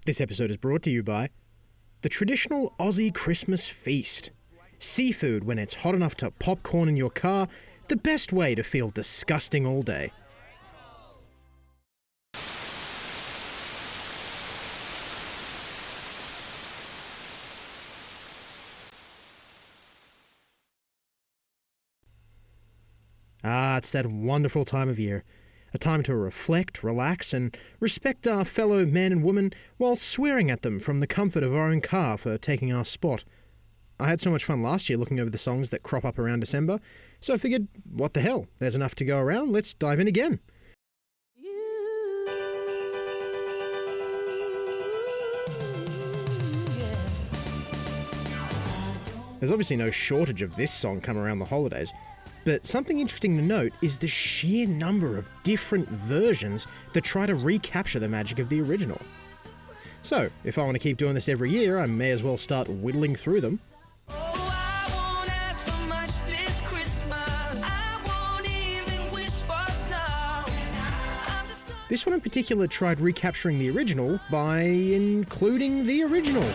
This episode is brought to you by the traditional Aussie Christmas feast. Seafood when it's hot enough to popcorn in your car, the best way to feel disgusting all day. It's that wonderful time of year. A time to reflect, relax, and respect our fellow man and woman while swearing at them from the comfort of our own car for taking our spot. I had so much fun last year looking over the songs that crop up around December, so I figured, what the hell, there's enough to go around, let's dive in again. There's obviously no shortage of this song come around the holidays, but something interesting to note is the sheer number of different versions that try to recapture the magic of the original. So, if I want to keep doing this every year, I may as well start whittling through them. This one in particular tried recapturing the original by including the original.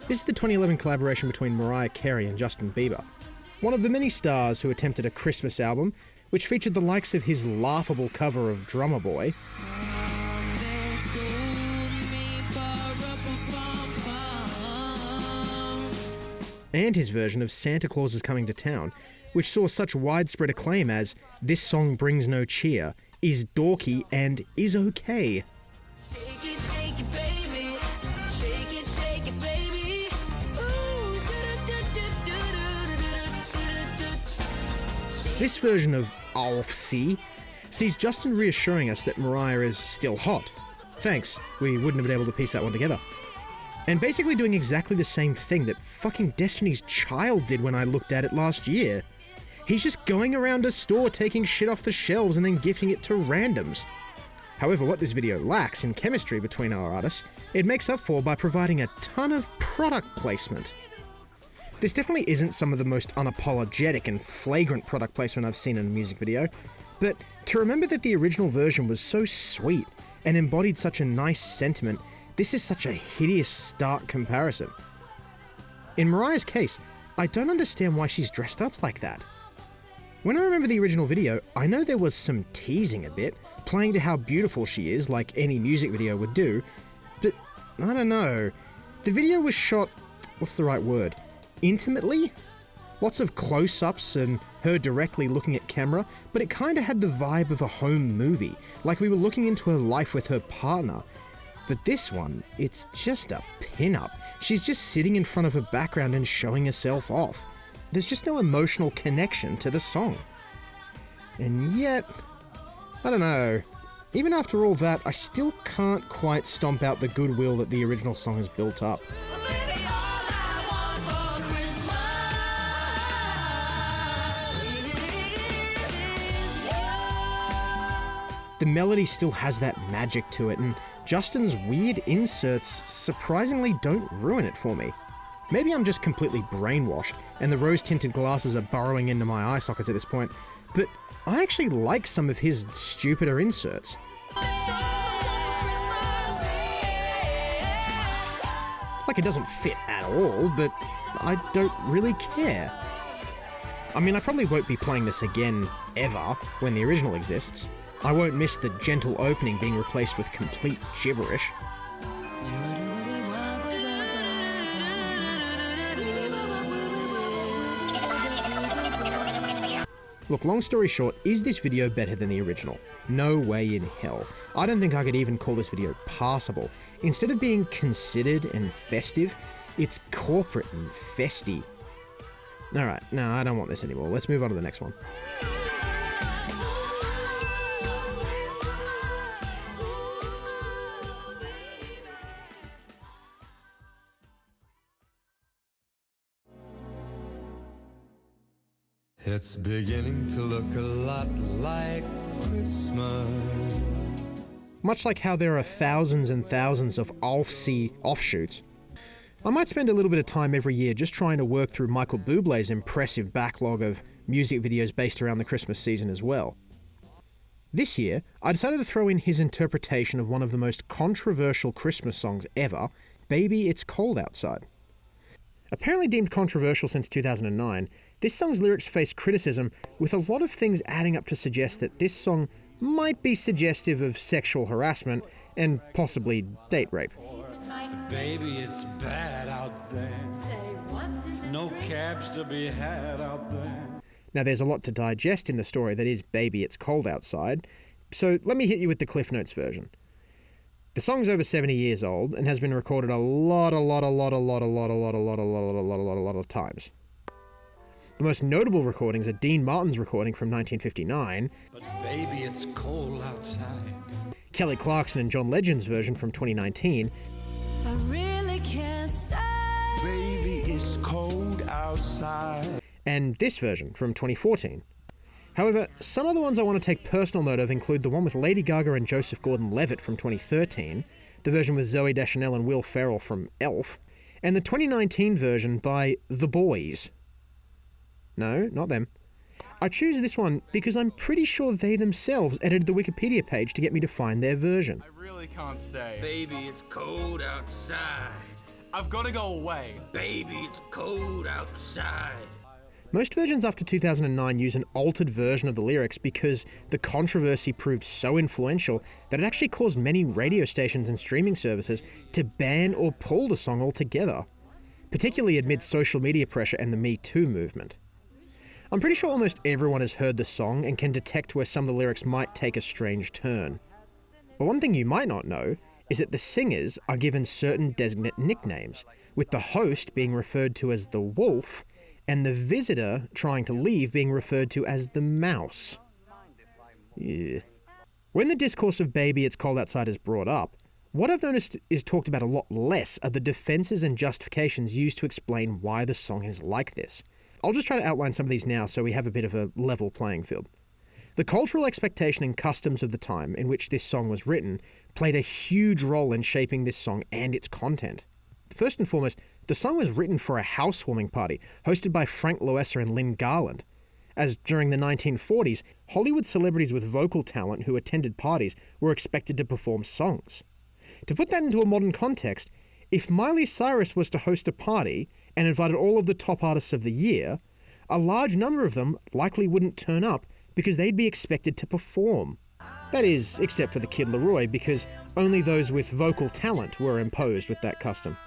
This is the 2011 collaboration between Mariah Carey and Justin Bieber, one of the many stars who attempted a Christmas album, which featured the likes of his laughable cover of Drummer Boy, and his version of Santa Claus is Coming to Town, which saw such widespread acclaim as "This song brings no cheer, is dorky, and is okay." This version of Auf Sie sees Justin reassuring us that Mariah is still hot. Thanks, we wouldn't have been able to piece that one together. And basically doing exactly the same thing that fucking Destiny's Child did when I looked at it last year. He's just going around a store taking shit off the shelves and then gifting it to randoms. However, what this video lacks in chemistry between our artists, it makes up for by providing a ton of product placement. This definitely isn't some of the most unapologetic and flagrant product placement I've seen in a music video, but to remember that the original version was so sweet and embodied such a nice sentiment, this is such a hideous stark comparison. In Mariah's case, I don't understand why she's dressed up like that. When I remember the original video, I know there was some teasing a bit, playing to how beautiful she is like any music video would do, but I don't know. The video was shot, what's the right word? Intimately? Lots of close-ups and her directly looking at camera, but it kinda had the vibe of a home movie, like we were looking into her life with her partner. But this one, it's just a pin-up. She's just sitting in front of a background and showing herself off. There's just no emotional connection to the song. And yet, I don't know, even after all that, I still can't quite stomp out the goodwill that the original song has built up. The melody still has that magic to it, and Justin's weird inserts surprisingly don't ruin it for me. Maybe I'm just completely brainwashed, and the rose-tinted glasses are burrowing into my eye sockets at this point, but I actually like some of his stupider inserts. Like, it doesn't fit at all, but I don't really care. I mean, I probably won't be playing this again, ever, when the original exists. I won't miss the gentle opening being replaced with complete gibberish. Look, long story short, is this video better than the original? No way in hell. I don't think I could even call this video passable. Instead of being considered and festive, it's corporate and festy. Alright, no, I don't want this anymore. Let's move on to the next one. It's beginning to look a lot like Christmas. Much like how there are thousands and thousands of Auf Sie offshoots, I might spend a little bit of time every year just trying to work through Michael Bublé's impressive backlog of music videos based around the Christmas season as well. This year, I decided to throw in his interpretation of one of the most controversial Christmas songs ever, Baby It's Cold Outside. Apparently deemed controversial since 2009, this song's lyrics face criticism, with a lot of things adding up to suggest that this song might be suggestive of sexual harassment and possibly date rape. Baby, it's bad out there. No cabs to be had out there. Now there's a lot to digest in the story that is Baby It's Cold Outside, so let me hit you with the Cliff Notes version. The song's over 70 years old and has been recorded a lot of times. The most notable recordings are Dean Martin's recording from 1959, But baby, it's cold outside. Kelly Clarkson and John Legend's version from 2019, I really can't stay. Baby, it's cold outside. and this version from 2014. However, some other ones I want to take personal note of include the one with Lady Gaga and Joseph Gordon-Levitt from 2013, the version with Zooey Deschanel and Will Ferrell from Elf, and the 2019 version by The Boys. No, not them. I choose this one because I'm pretty sure they themselves edited the Wikipedia page to get me to find their version. I really can't stay. Baby, it's cold outside. I've got to go away. Baby, it's cold outside. Most versions after 2009 use an altered version of the lyrics because the controversy proved so influential that it actually caused many radio stations and streaming services to ban or pull the song altogether, particularly amid social media pressure and the Me Too movement. I'm pretty sure almost everyone has heard the song and can detect where some of the lyrics might take a strange turn. But one thing you might not know is that the singers are given certain designate nicknames, with the host being referred to as the Wolf and the visitor trying to leave being referred to as the Mouse. Yeah. When the discourse of Baby It's Cold Outside is brought up, what I've noticed is talked about a lot less are the defenses and justifications used to explain why the song is like this. I'll just try to outline some of these now so we have a bit of a level playing field. The cultural expectation and customs of the time in which this song was written played a huge role in shaping this song and its content. First and foremost, the song was written for a housewarming party hosted by Frank Loesser and Lynn Garland, as during the 1940s, Hollywood celebrities with vocal talent who attended parties were expected to perform songs. To put that into a modern context, if Miley Cyrus was to host a party and invited all of the top artists of the year, a large number of them likely wouldn't turn up because they'd be expected to perform. That is, except for the Kid Laroi, because only those with vocal talent were imposed with that custom.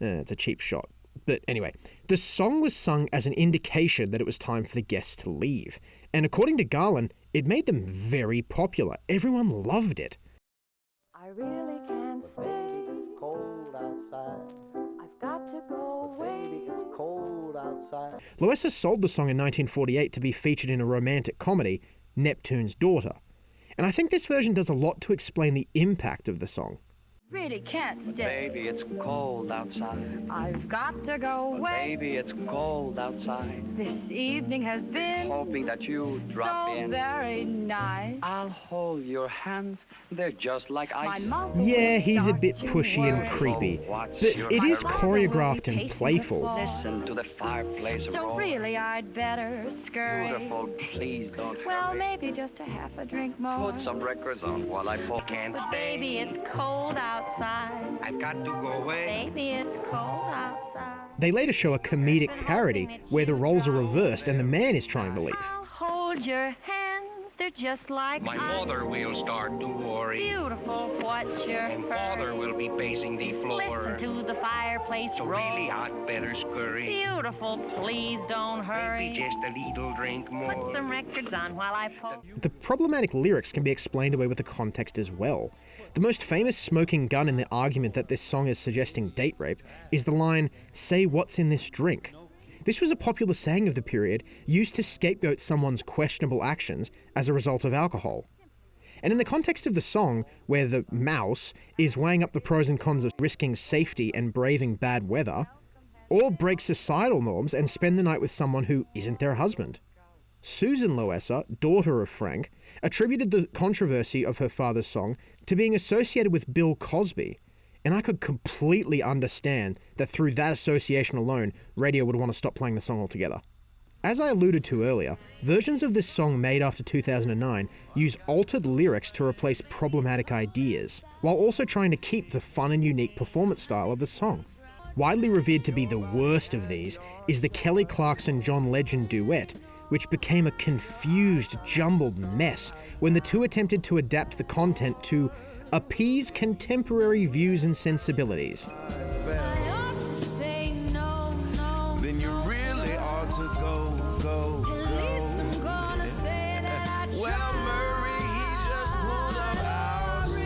It's a cheap shot. But anyway, the song was sung as an indication that it was time for the guests to leave. And according to Garland, it made them very popular. Everyone loved it. I really can't stay. It's cold outside. I've got to go away. Baby, it's cold outside. Loesser sold the song in 1948 to be featured in a romantic comedy, Neptune's Daughter. And I think this version does a lot to explain the impact of the song. Really can't stay. Baby, it's cold outside. I've got to go away. Baby, it's cold outside. This evening has been Hoping that you drop so in. very nice. I'll hold your hands. They're just like My ice. mouth Yeah, will he's a start bit to pushy and worry. creepy, What's but your it is My mother will choreographed be and pacing the playful. floor. Listen to the fireplace So roar. really I'd better scurry. Beautiful, please don't Well, hurry. maybe just a half a drink more. Put some records on while I can't But stay. baby, it's cold outside. I've got to go away. Baby, it's cold outside. They later show a comedic parody where the roles are reversed and the man is trying to leave. I'll hold your hands. They're just like My ice. mother will start to worry, Beautiful, what's your and father hurry? will be pacing the floor. Listen to the fireplace So roar. really I'd better scurry. Beautiful, please don't hurry. Maybe just a little drink Put more. some records on while I pull. The problematic lyrics can be explained away with the context as well. The most famous smoking gun in the argument that this song is suggesting date rape is the line, "Say what's in this drink." This was a popular saying of the period, used to scapegoat someone's questionable actions as a result of alcohol. And in the context of the song, where the mouse is weighing up the pros and cons of risking safety and braving bad weather, or break societal norms and spend the night with someone who isn't their husband. Susan Loesser, daughter of Frank, attributed the controversy of her father's song to being associated with Bill Cosby, and I could completely understand that through that association alone, radio would want to stop playing the song altogether. As I alluded to earlier, versions of this song made after 2009 use altered lyrics to replace problematic ideas, while also trying to keep the fun and unique performance style of the song. Widely revered to be the worst of these is the Kelly Clarkson-John Legend duet, which became a confused, jumbled mess when the two attempted to adapt the content to appease contemporary views and sensibilities. Then you really ought to go. Well, Murray, he just pulled up outside.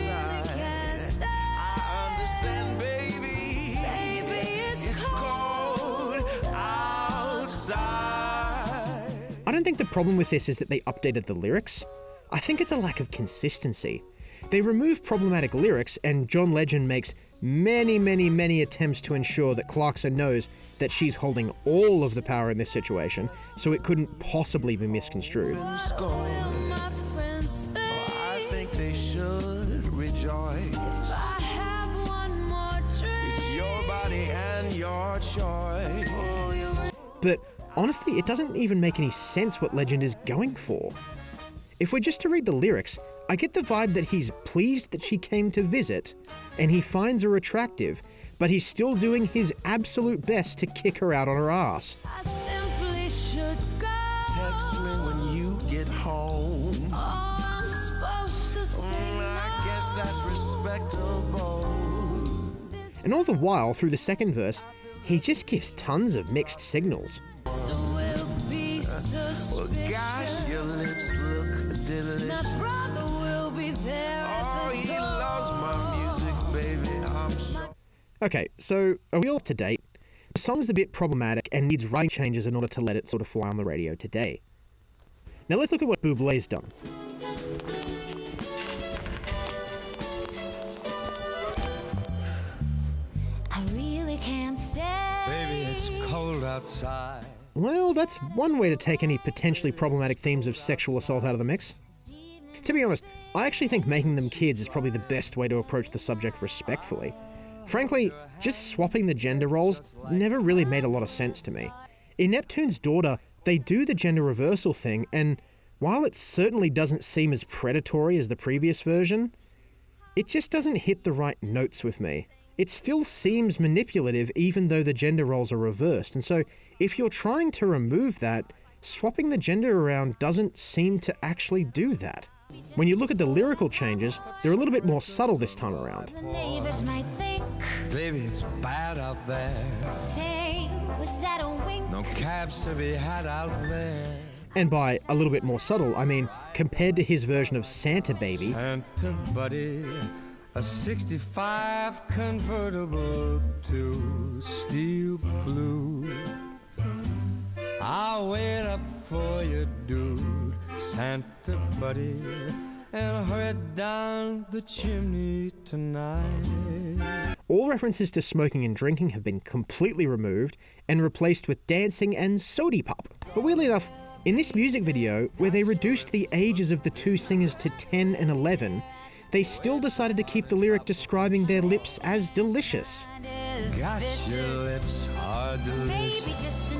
I understand, baby. It's cold outside. I don't think the problem with this is that they updated the lyrics. I think it's a lack of consistency. They remove problematic lyrics, and John Legend makes many attempts to ensure that Clarkson knows that she's holding all of the power in this situation, so it couldn't possibly be misconstrued. I think they should rejoice. It's your body and your choice. But honestly, it doesn't even make any sense what Legend is going for. If we're just to read the lyrics, I get the vibe that he's pleased that she came to visit, and he finds her attractive, but he's still doing his absolute best to kick her out on her ass. Text me when you get home. I guess that's respectable. And all the while, through the second verse, he just gives tons of mixed signals. Well, gosh, your lips look delicious. Oh, he loves my music, baby, I'm sure. Okay, so are we all up to date? The song's a bit problematic and needs writing changes in order to let it sort of fly on the radio today. Now let's look at what Bublé's done. I really can't stay. Baby, it's cold outside. Well, that's one way to take any potentially problematic themes of sexual assault out of the mix. To be honest, I actually think making them kids is probably the best way to approach the subject respectfully. Frankly, just swapping the gender roles never really made a lot of sense to me. In Neptune's Daughter, they do the gender reversal thing, and while it certainly doesn't seem as predatory as the previous version, it just doesn't hit the right notes with me. It still seems manipulative even though the gender roles are reversed, and so if you're trying to remove that, swapping the gender around doesn't seem to actually do that. When you look at the lyrical changes, they're a little bit more subtle this time around. The neighbors might think, Baby, it's bad out there. say, was that a wink? No cabs to be had out there. And by a little bit more subtle, I mean compared to his version of Santa Baby, Santa buddy, a 65 convertible to steel blue. I'll wait up for you, dude, Santa buddy, and hurry down the chimney tonight. all references to smoking and drinking have been completely removed and replaced with dancing and sody pop. But weirdly enough, in this music video, where they reduced the ages of the two singers to 10 and 11, they still decided to keep the lyric describing their lips as delicious. Gosh, your lips are delicious.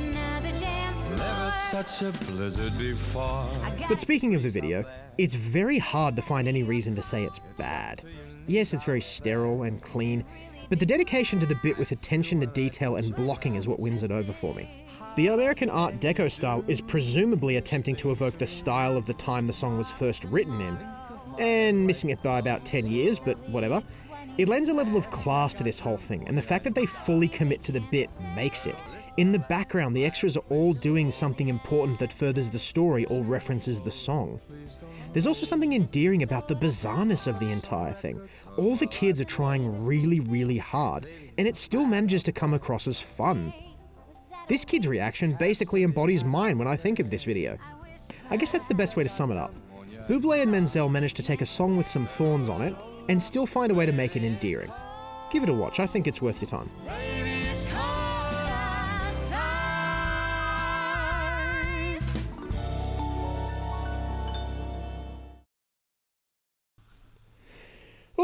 Never such a blizzard before. But speaking of the video, it's very hard to find any reason to say it's bad. Yes, it's very sterile and clean, but the dedication to the bit with attention to detail and blocking is what wins it over for me. The American Art Deco style is presumably attempting to evoke the style of the time the song was first written in, and missing it by about 10 years, but whatever. It lends a level of class to this whole thing, and the fact that they fully commit to the bit makes it. In the background, the extras are all doing something important that furthers the story or references the song. There's also something endearing about the bizarreness of the entire thing. All the kids are trying really, really hard, and it still manages to come across as fun. This kid's reaction basically embodies mine when I think of this video. I guess that's the best way to sum it up. Bublé and Menzel managed to take a song with some thorns on it, and still find a way to make it endearing. Give it a watch, I think it's worth your time.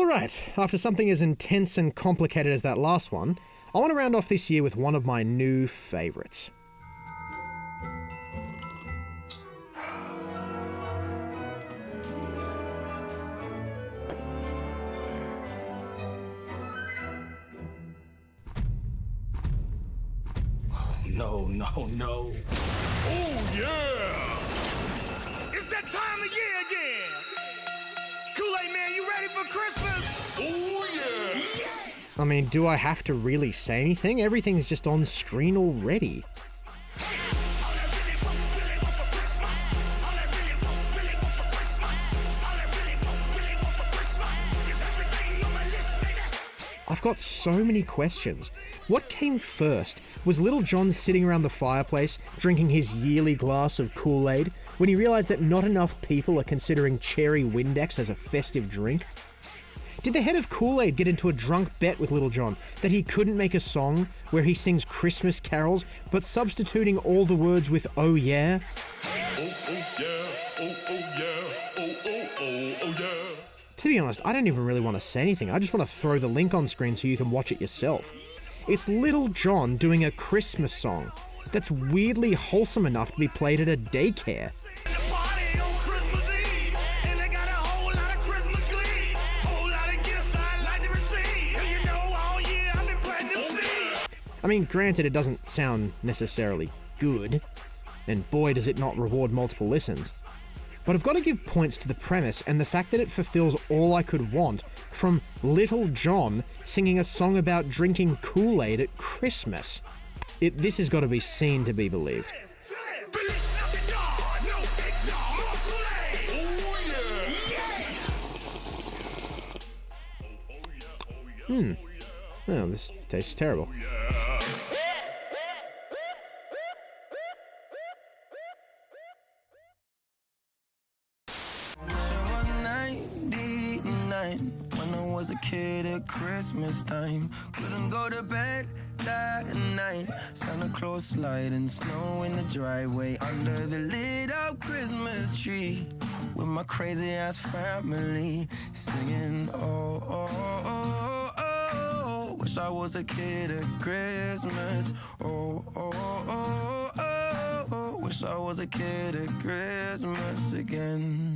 Alright, after something as intense and complicated as that last one, I want to round off this year with one of my new favourites. No, no, no. Oh, yeah! It's that time of year again! Kool-Aid Man, you ready for Christmas? Oh, yeah! I mean, do I have to really say anything? Everything's just on screen already. I've got so many questions. What came first? Was Little John sitting around the fireplace, drinking his yearly glass of Kool-Aid, when he realized that not enough people are considering cherry Windex as a festive drink? Did the head of Kool-Aid get into a drunk bet with Little John that he couldn't make a song where he sings Christmas carols, but substituting all the words with "oh yeah"? Oh, oh, yeah. Oh, oh, yeah. Oh, oh, oh, oh, yeah. To be honest, I don't even really want to say anything. I just want to throw the link on screen so you can watch it yourself. It's Little John doing a Christmas song that's weirdly wholesome enough to be played at a daycare. I mean, granted, it doesn't sound necessarily good, and boy does it not reward multiple listens. But I've got to give points to the premise and the fact that it fulfills all I could want from Little John singing a song about drinking Kool-Aid at Christmas. This has got to be seen to be believed. Oh, this tastes terrible. When I was a kid at Christmas time, couldn't go to bed that night. Santa Claus sliding snow in the driveway under the lit up Christmas tree with my crazy ass family singing oh oh oh oh. Wish I was a kid at Christmas. Oh oh oh oh. Wish I was a kid at Christmas again.